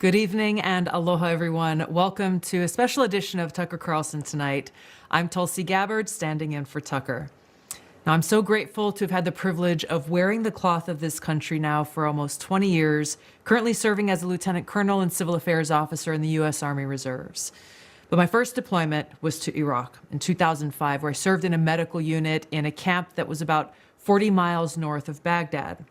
Good evening and aloha, everyone. Welcome to a special edition of Tucker Carlson Tonight. I'm Tulsi Gabbard, standing in for Tucker. Now, I'm so grateful to have had the privilege of wearing the cloth of this country now for almost 20 years, currently serving as a lieutenant colonel and civil affairs officer in the U.S. Army Reserves. But my first deployment was to Iraq in 2005, where I served in a medical unit in a camp that was about 40 miles north of Baghdad.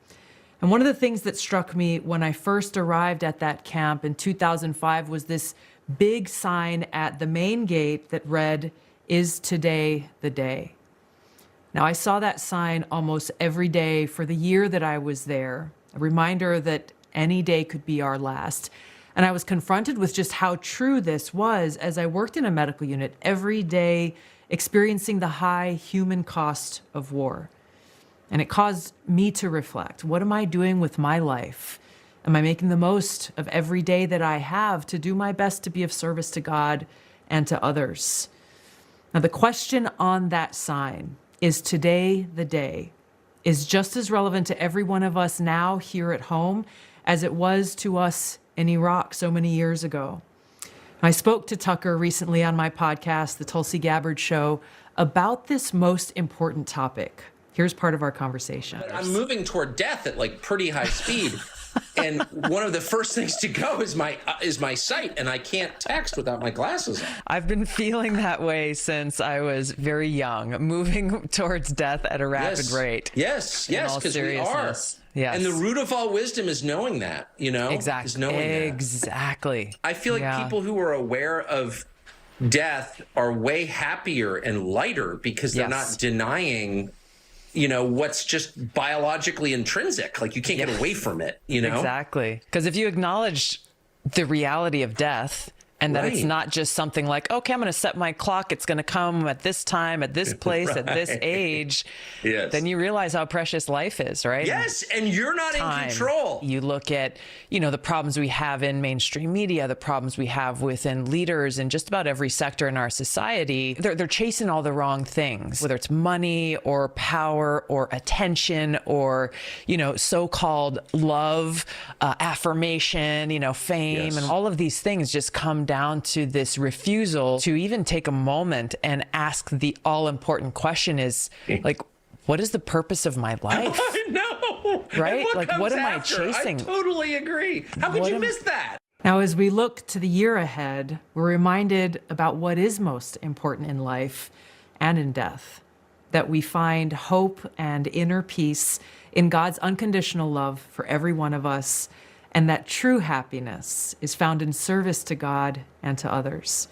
And one of the things that struck me when I first arrived at that camp in 2005 was this big sign at the main gate that read, "Is today the day?" Now, I saw that sign almost every day for the year that I was there, a reminder that any day could be our last. And I was confronted with just how true this was as I worked in a medical unit every day, experiencing the high human cost of war. And it caused me to reflect, what am I doing with my life? Am I making the most of every day that I have to do my best to be of service to God and to others? Now, the question on that sign, "Is today the day?" is just as relevant to every one of us now here at home as it was to us in Iraq so many years ago. I spoke to Tucker recently on my podcast, The Tulsi Gabbard Show, about this most important topic. Here's part of our conversation. I'm moving toward death at like pretty high speed. And one of the first things to go is my sight, and I can't text without my glasses on. I've been feeling that way since I was very young, moving towards death at a rapid rate. Yes, because we are. Yes. And the root of all wisdom is knowing that, Exactly. Is knowing Exactly. that. I feel like people who are aware of death are way happier and lighter because they're not denying what's just biologically intrinsic. Like you can't get away from it, Exactly. Because if you acknowledge the reality of death and that it's not just something like, okay, I'm going to set my clock. It's going to come at this time, at this place, at this age. Yes. Then you realize how precious life is, right? Yes. And you're not in control. You look at, the problems we have in mainstream media, the problems we have within leaders in just about every sector in our society. They're chasing all the wrong things, whether it's money or power or attention or, so-called love, affirmation, fame, and all of these things just come down to this refusal to even take a moment and ask the all-important question is, like, what is the purpose of my life? I know. Right? Like, what am I chasing? I totally agree. How could you miss that? Now, as we look to the year ahead, we're reminded about what is most important in life and in death, that we find hope and inner peace in God's unconditional love for every one of us, and that true happiness is found in service to God and to others.